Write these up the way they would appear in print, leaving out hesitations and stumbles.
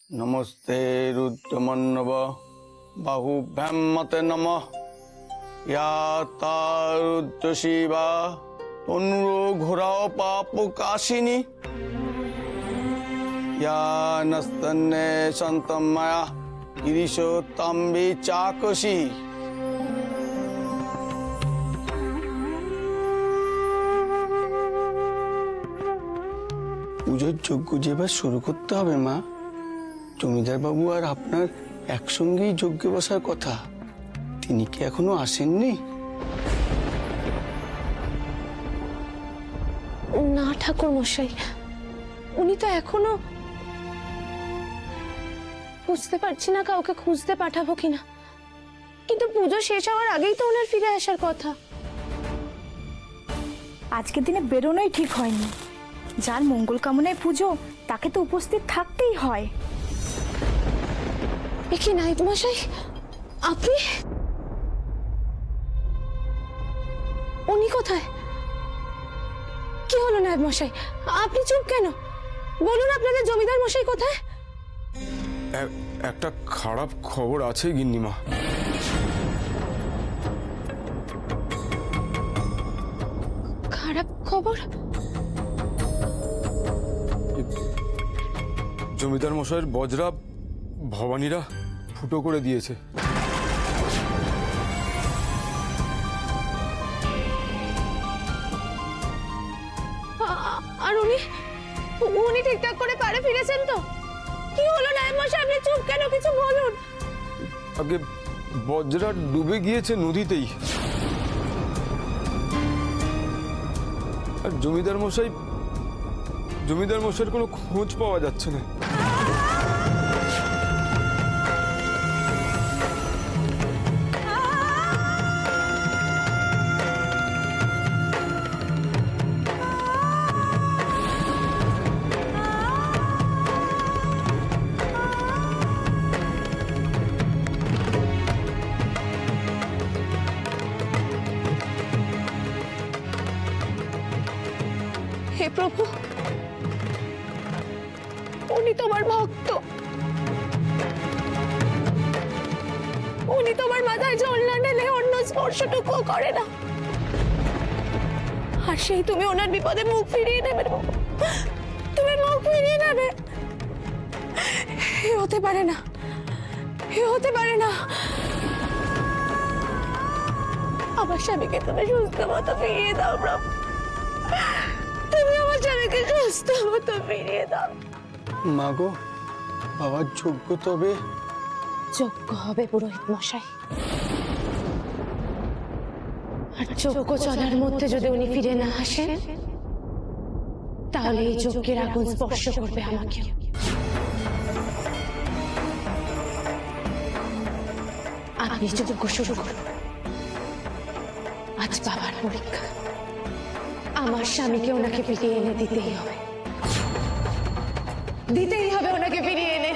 नमस्ते रुद्रमन्नव बाहुभ्यां मते नमः या रुद्र शिवा तनुरो घोराओ पाप काशिनी या नस्तन्ने संतम माया गिरीशो तम्बी चाकसी। পুজোর যজ্ঞ যেবার শুরু করতে হবে মা। জমিদার বাবু আর আপনার একসঙ্গেই যজ্ঞে বসার কথা, তিনি কি এখনো আসেননি? না ঠাকুর মশাই, উনি তো এখনো, বুঝতে পারছি না কাউকে খুঁজতে পাঠাবো কিনা। কিন্তু পুজো শেষ হওয়ার আগেই তো ওনার ফিরে আসার কথা। আজকের দিনে বেরোনোই ঠিক হয়নি। যার মঙ্গল কামনায় পুজো তাকে তো উপস্থিত থাকতেই হয়। কি নায়েব মশাই, আপনি? উনি কোথায়? কি হলো নায়েব মশাই, আপনি চুপ কেন? বলুন আপনাদের জমিদার মশাই কোথায়? একটা খারাপ খবর আছে গিন্নিমা। খারাপ খবর? জমিদার মশাইয়ের বজরা ভবানীরা ফুটো করে দিয়েছে। আর উনি ঠিকঠাক করে পারে ফিরেছেন তো? কি হলো নায়েব মশাই, আপনি চুপ কেন? কিছু বলুন। আগে বজরা ডুবে গিয়েছে নদীতেই, আর জমিদার মশাইয়ের কোনো খোঁজ পাওয়া যাচ্ছে না। হে প্রভু, উনি তোমার ভক্ত, উনি তোমার মাথায় জল না ঢেলে অন্য স্পর্শটুকু করে না, আর সেই তুমি ওনার বিপদে মুখ ফিরিয়ে নেবে। তুমি মুখ ফিরিয়ে নেবে? এ হতে পারে না, এ হতে পারে না। আমার স্বামীকে তুমি সুস্থ মতো ফিরিয়ে দাও প্রভু, তুমি আমার স্বামীকে সুস্থ মতো ফিরিয়ে দাও। মাগো, বাবার যজ্ঞ তবে যজ্ঞ হবে পুরোহিত মশাই, আর যজ্ঞ চলার মধ্যে যদি উনি ফিরে না আসেন, তাহলে এই যজ্ঞের আগুন স্পর্শ করবে আমাকে। আপনি যজ্ঞ শুরু করুন। আজ বাবার পরীক্ষা, আমার স্বামীকে ওনাকে ফিরিয়ে এনে দিতেই হবে, দিতেই হবে ওনাকে ফিরিয়ে এনে।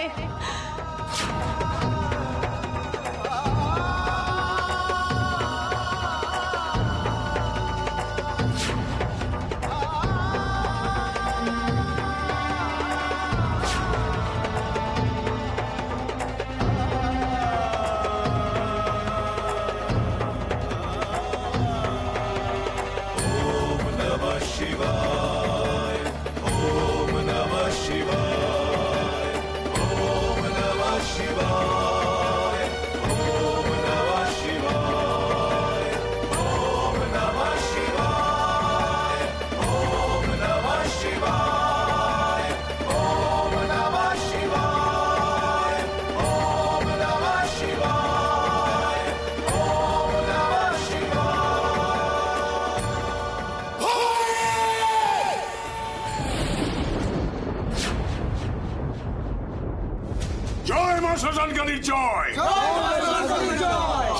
শ্মশানকালীর জয়,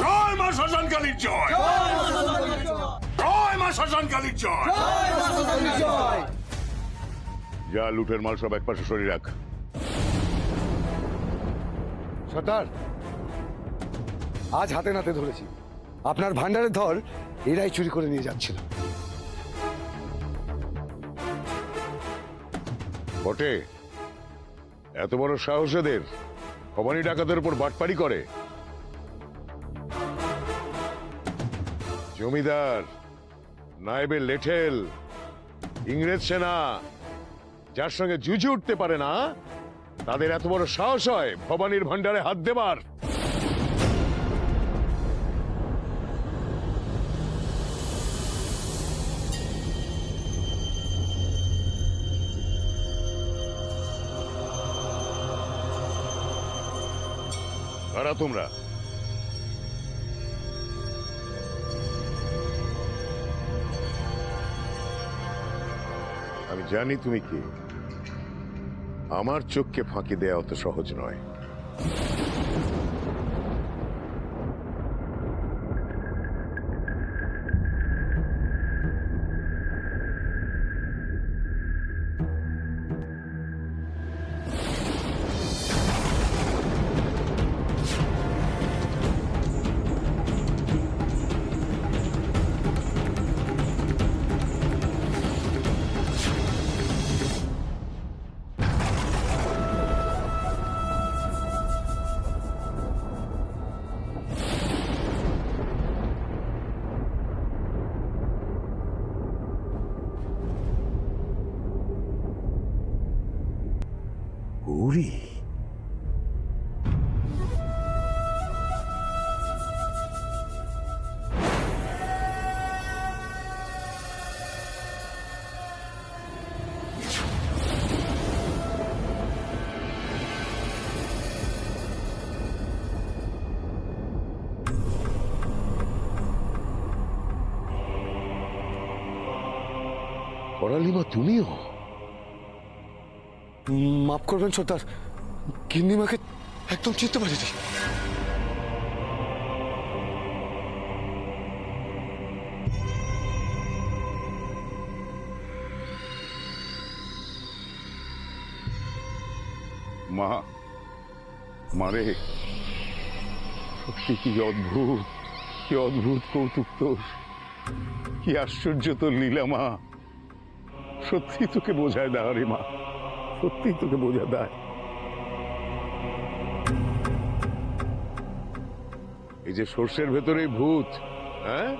জয় মা শ্মশানকালীর জয়, জয় মা শ্মশানকালীর জয়। যা লুটের মাল সব একপাশে সরিয়ে রাখ। সর্দার, আজ হাতে নাতে ধরেছি আপনার ভান্ডারের ধর এরাই চুরি করে নিয়ে যাচ্ছিল। বটে, এত বড় সাহস এদের, ভবানী ডাকাতের উপর বাটপাড়ি করে। জমিদার, নায়েবের লেঠেল, ইংরেজ সেনা যার সঙ্গে জুঝে উঠতে পারে না, তাদের এত বড় সাহস হয় ভবানীর ভান্ডারে হাত দেবার। কারা তোমরা? আমি জানি তুমি কি। আমার চোখকে ফাঁকি দেয়া অত সহজ নয়। গৌরী, করালিমা তুমিও? মাফ করবেন সর্দার, গিন্নিমাকে একদম চিনতে পারিনি। মা, মারে, সত্যি কি অদ্ভুত, কি অদ্ভুত কৌতুক তোর, কি আশ্চর্য তোর লীলা মা। সত্যি তোকে বোঝায় দেয় রে মা, সত্যি তোকে বোঝা দেয়। এই যে সর্ষের ভেতরে ভূত, হ্যাঁ,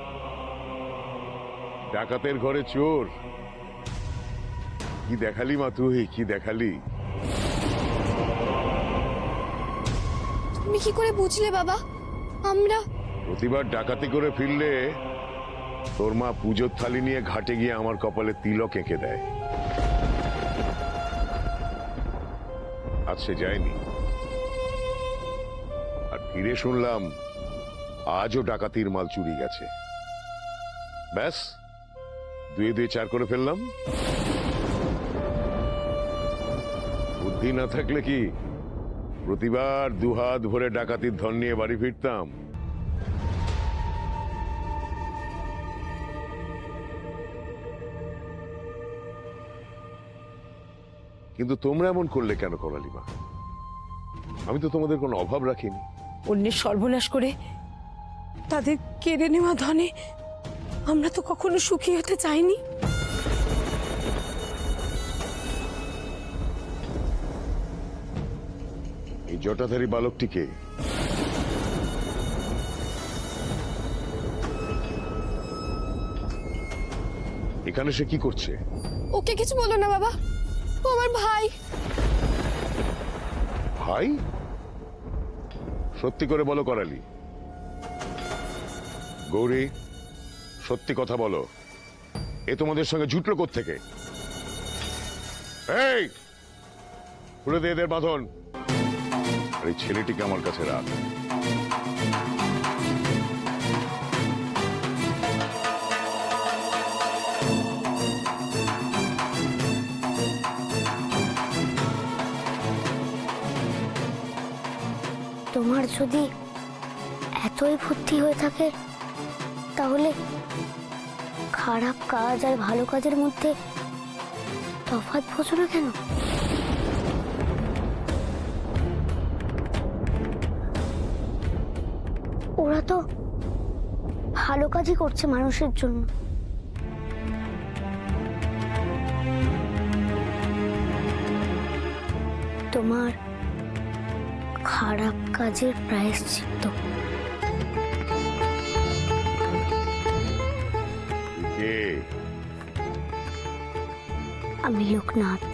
ডাকাতের ঘরে চোর, কি দেখালি মা তুই, কি দেখালি। তুমি কি করে বুঝলে বাবা? আমরা প্রতিবার ডাকাতি করে ফিরলে তোর মা পুজোর থালি নিয়ে ঘাটে গিয়ে আমার কপালে তিলক এঁকে দেয়। আজ সে যায়নি, আর ফিরে শুনলাম আজও ডাকাতির মাল চুরি গেছে। ব্যাস, দুয়ে দুয়ে চার করে ফেললাম। বুদ্ধি না থাকলে কি প্রতিবার দুহাত ভরে ডাকাতির ধন নিয়ে বাড়ি ফিরতাম? কিন্তু তোমরা এমন করলে কেন করালিমা? আমি তো তোমাদের কোনো অভাব রাখিনি। অন্যের সর্বনাশ করে তাদের কেড়ে নেওয়া ধনে আমরা তো কখনো সুখী হতে চাইনি। এই জটাধারী বালকটিকে এখানে সে কি করছে? ওকে কিছু বলো না বাবা, ও আমার ভাই। ভাই? সত্যি করে বলো করালি। গৌরী, সত্যি কথা বলো, এ তোমাদের সঙ্গে জুটলো কোত্থেকে? এই, খুলে দে এদের বাঁধন, আর এই ছেলেটিকে আমার কাছে রাখ। তোমার যদি এতই বুদ্ধি হয়ে থাকে, তাহলে খারাপ কাজ আর ভালো কাজের মধ্যে তফাৎ বোঝো না কেন? ওরা তো ভালো কাজই করছে মানুষের জন্য। তোমার খারাপ কাজের প্রায়শ্চিত্ত। কে? আমি লোকনাথ।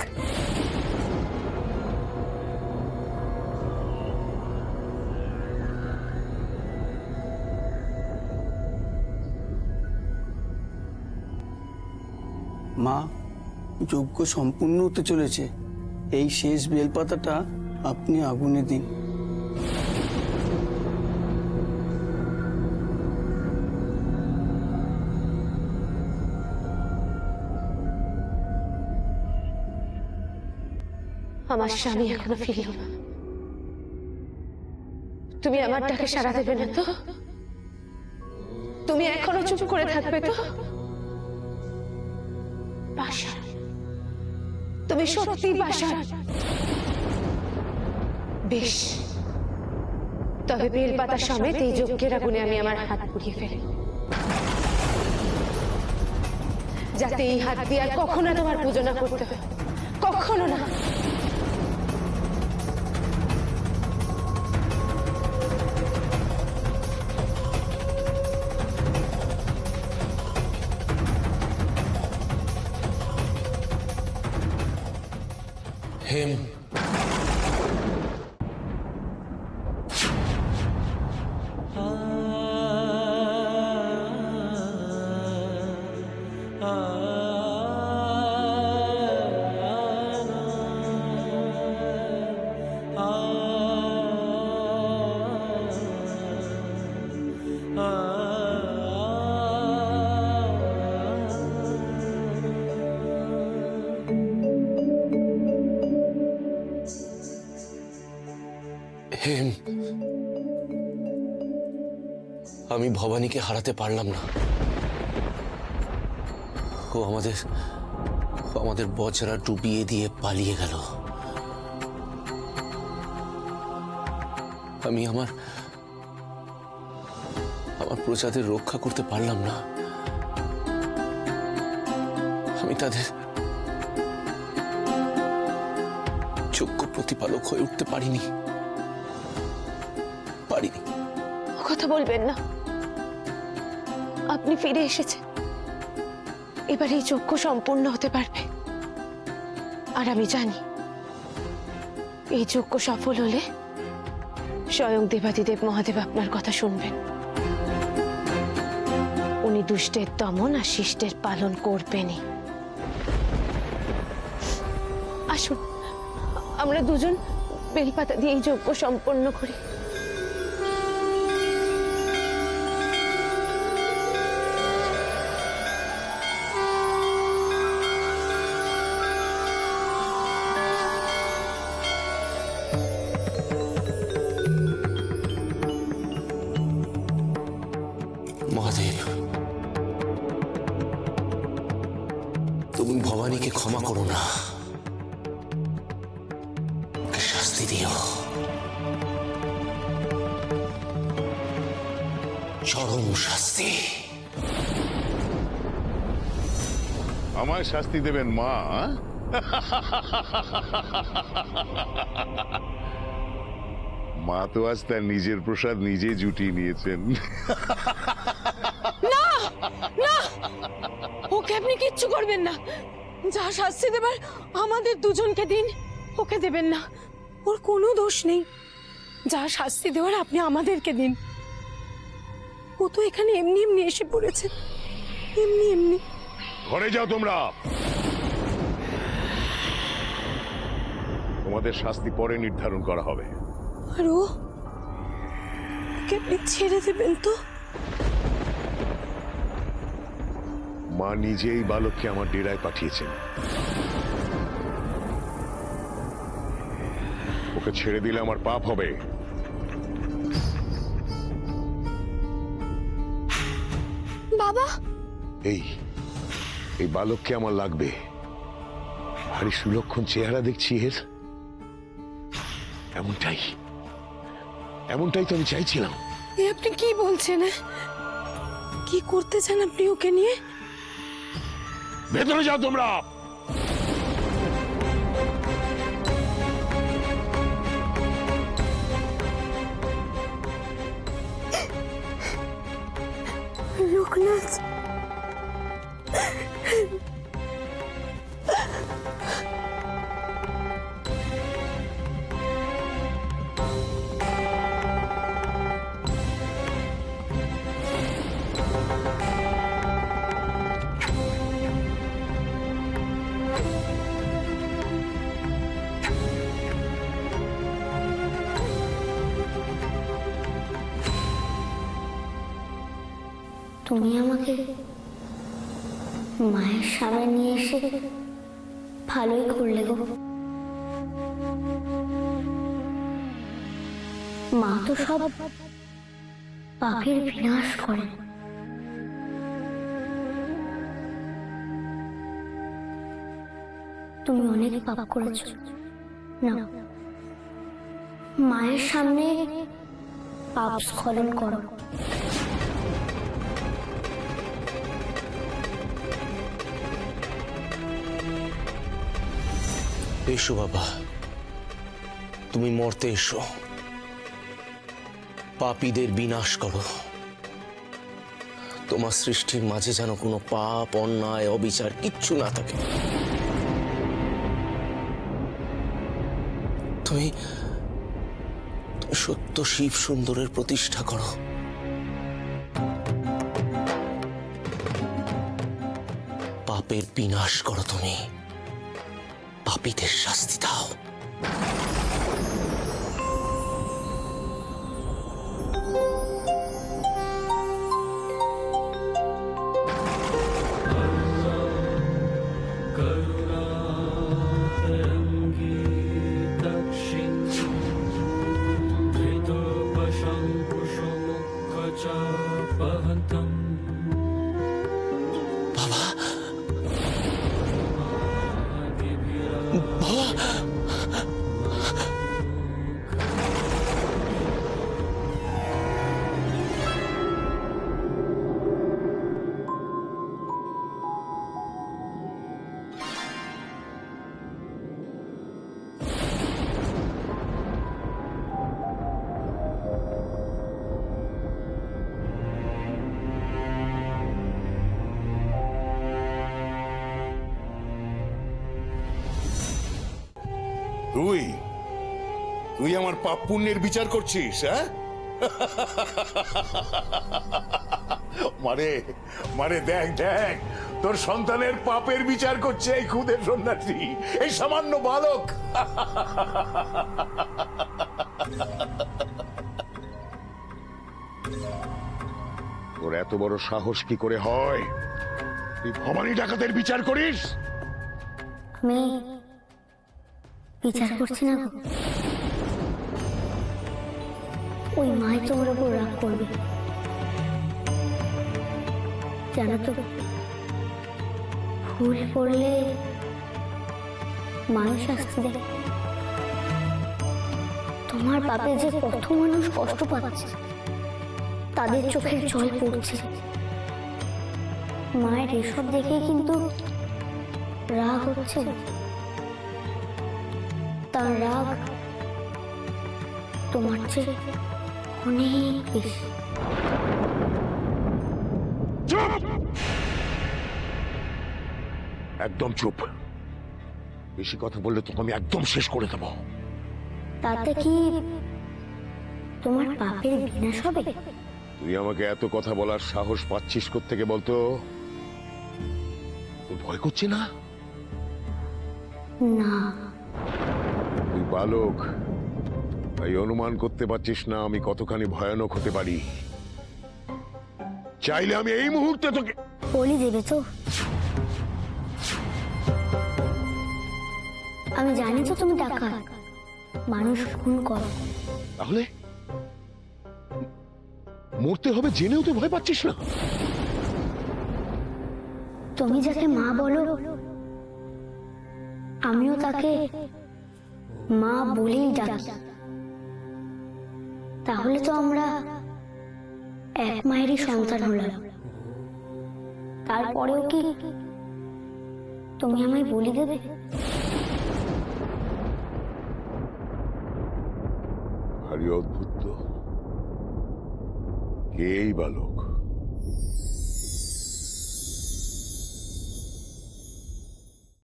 মা, যজ্ঞ সম্পূর্ণ হতে চলেছে। এই শেষ বেলপাতাটা আপনি আগুনে দিন। আমার স্বামী এখনো ফিরল না। তুমি আমার ডাকে সাড়া দেবে না তো? তুমি এখনো চুপ করে থাকবে তো? বাসা, তুমি সত্যি বাসা? বেশ, তবে বেলপাতা সমেত এই যজ্ঞের আগুনে আমি আমার হাত পুড়িয়ে ফেলি, যাতে এই হাত দিয়ে আর কখনো তোমার পুজো না করতে হয়, কখনো না। হেম, হেম, আমি ভবানীকে হারাতে পারলাম না। ও আমাদের বজরা ডুবিয়ে দিয়ে পালিয়ে গেল। আমি আমার প্রজাদের রক্ষা করতে পারলাম না। আমি তাদের যোগ্য প্রতিপালক হয়ে উঠতে পারিনি। কথা বলবেন না। আপনি ফিরে এসেছেন, এবার এই যজ্ঞ সম্পূর্ণ হতে পারবে। আর আমি জানি এই যজ্ঞ সফল হলে স্বয়ং দেবাদিদেব মহাদেব আপনার কথা শুনবেন। উনি দুষ্টের দমন আর শিষ্টের পালন করবেনই। আসুন, আমরা দুজন বেলপাতা দিয়ে এই যজ্ঞ সম্পন্ন করি। মহাদেব, তুমি ভবানীকে ক্ষমা করো না, ওকে শাস্তি দিও, চরম শাস্তি। আমায় শাস্তি দেবেন মা? মা তো আজ তার নিজের প্রসাদ নিজে জুটিয়ে নিয়েছেন। ওকে আপনি কিচ্ছু করবেন না। যা শাস্তি দেবার আমাদের দুজনকে দিন, ওকে দেবেন না। ওর কোনো দোষ নেই। যা শাস্তি দেওয়ার আপনি আমাদেরকে দিন। ও তো এখানে এমনি এমনি এসে পড়েছে, এমনি এমনি। ঘরে যাও তোমরা, তোমাদের শাস্তি পরে নির্ধারণ করা হবে। আর ওকে আপনি ছেড়ে দেবেন তো? মা নিজেই বালককে আমার ডেরায় পাঠিয়েছেন। ওকে ছেড়ে দিলে আমার পাপ হবে। বাবা, এই বালককে আমার লাগবে। আরে সুলক্ষণ চেহারা দেখছি এর। এমনটাই তো আমি চাইছিলাম। আপনি কি বলছেন? কি করতে চান আপনি ওকে নিয়ে? ভেতরে যাও তোমরা। বলছে। তুমি আমাকে মায়ের সামনে নিয়ে এসে ভালোই করলে গো। মা তো সব পাপের বিনাশ করে। তুমি অনেক পাপ করেছ না, মায়ের সামনে পাপ স্খলন করো। এসো বাবা, তুমি মরতে এসো, পাপীদের বিনাশ করো। তোমার সৃষ্টির মাঝে যেন কোনো পাপ, অন্যায়, অবিচার কিচ্ছু না থাকে। তুমি সত্য শিব সুন্দরের প্রতিষ্ঠা করো। পাপের বিনাশ করো, তুমি পাপীদের শাস্তি দাও। বাবা, বাবা, তুই তুই আমার পাপ পুণ্যের বিচার করছিস, হ্যাঁ? মারে মারে, দেখ দেখ, তোর সন্তানের পাপের বিচার করছে এই খুদের সন্ন্যাসী, এই সামান্য বালক। তোর এত বড় সাহস কি করে হয়? তুই ভবানী ডাকাতের বিচার করিস? আমি বিচার করছি না গো। ওই মাই তোমার উপর রাগ করবে, জানো তো, ভুল করলে মানুষ শাস্তি দেয়। তোমার পাপে যে কত মানুষ কষ্ট পাচ্ছে, তাদের চোখের জল পড়ছে। মায়ের এসব দেখে কিন্তু রাগ হচ্ছে। তার রাগ তোমার চেয়ে অনেক বেশি। চুপ! একদম চুপ। বেশি কথা বললে তোকে আমি একদম শেষ করে দেবো। তাতে কি তোমার পাপের বিনাশ হবে? তুই আমাকে এত কথা বলার সাহস পাচ্ছিস কোত্থেকে বলতো? তোর ভয় করছে না? না, তুই বালক, তাই অনুমান করতে পারছিস না আমি কতখানি ভয়ানক হতে পারি। চাইলে আমি এই মুহূর্তে তোকে বলি দেবে তো? আমি জানি তো তুমি ডাকাত, মানুষ খুন করো। তাহলে মরতে হবে জেনেও তুই ভয় পাচ্ছিস না? তুমি যাকে মা বলো, আমিও তাকে মা বলেই ডাকি। তাহলে তো আমরা এক মায়েরই সন্তান হলাম। তারপরেও কি তুমি আমায় বলি দেবে? ভারী অদ্ভুত তো। কে এই বালক?